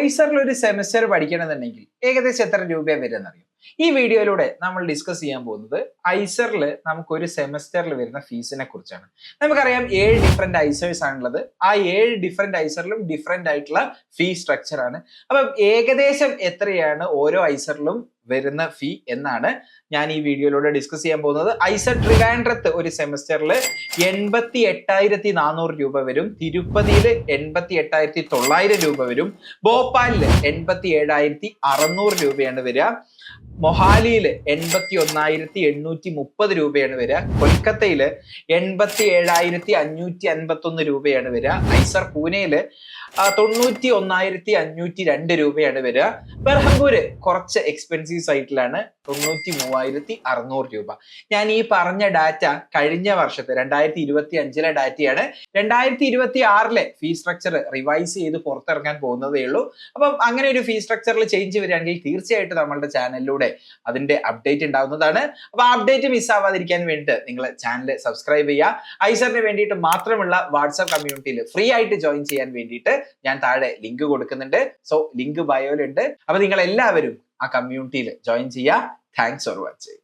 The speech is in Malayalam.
ഐസറിൽ ഒരു സെമസ്റ്റർ പഠിക്കണമെന്നുണ്ടെങ്കിൽ ഏകദേശം എത്ര രൂപയാണ് വരുന്നറിയും. ഈ വീഡിയോയിലൂടെ നമ്മൾ ഡിസ്കസ് ചെയ്യാൻ പോകുന്നത് ഐസറിൽ നമുക്ക് ഒരു സെമസ്റ്ററിൽ വരുന്ന ഫീസിനെ കുറിച്ചാണ്. നമുക്കറിയാം 7 ഡിഫറെന്റ് ഐസേഴ്സ് ആണുള്ളത്. ആ 7 ഡിഫറെന്റ് ഐസറിലും ഡിഫറെന്റ് ആയിട്ടുള്ള ഫീ സ്ട്രക്ചർ ആണ്. അപ്പം ഏകദേശം എത്രയാണ് ഓരോ ഐസറിലും വരുന്ന ഫീ എന്നാണ് ഞാൻ ഈ വീഡിയോയിലൂടെ ഡിസ്കസ് ചെയ്യാൻ പോകുന്നത്. ഐസർ ട്രിവാൻഡ്രത്ത് ഒരു സെമസ്റ്ററിൽ 88,400 രൂപ വരും, തിരുപ്പതിയിൽ 88,900 രൂപ വരും, ഭോപ്പാലിൽ 87,600 രൂപയാണ് വരിക, മൊഹാലിയിൽ 81,830 രൂപയാണ് വരിക, കൊൽക്കത്തയിൽ 87,551 രൂപയാണ് വരിക, ഐസർ പൂനെയില് 91,502 രൂപയാണ് വരിക, ബെർഹംപൂര് കുറച്ച് എക്സ്പെൻസീവ് സൈറ്റിലാണ് 93,600 രൂപ. ഞാൻ ഈ പറഞ്ഞ ഡാറ്റ കഴിഞ്ഞ വർഷത്തെ 2025 ഡാറ്റയാണ്. 2026 ഫീ സ്ട്രക്ചർ റിവൈസ് ചെയ്ത് പുറത്തിറങ്ങാൻ പോകുന്നതേ ഉള്ളൂ. അപ്പം അങ്ങനെ ഒരു ഫീ സ്ട്രക്ചറിൽ ചേഞ്ച് വരികയാണെങ്കിൽ തീർച്ചയായിട്ടും നമ്മളുടെ ചാനലിലൂടെ അതിന്റെ അപ്ഡേറ്റ് ഉണ്ടാവുന്നതാണ്. അപ്പൊ അപ്ഡേറ്റ് മിസ് ആവാതിരിക്കാൻ വേണ്ടിയിട്ട് നിങ്ങൾ ചാനൽ സബ്സ്ക്രൈബ് ചെയ്യുക. ഐസറിന് വേണ്ടിയിട്ട് മാത്രമുള്ള വാട്സ്ആപ്പ് കമ്മ്യൂണിറ്റിയിൽ ഫ്രീ ആയിട്ട് ജോയിൻ ചെയ്യാൻ വേണ്ടിയിട്ട് ഞാൻ താഴെ ലിങ്ക് കൊടുക്കുന്നുണ്ട്. സോ ലിങ്ക് ബയോയിലുണ്ട്. അപ്പൊ നിങ്ങൾ എല്ലാവരും ആ കമ്മ്യൂണിറ്റിയിൽ ജോയിൻ ചെയ്യുക. Thanks for watching.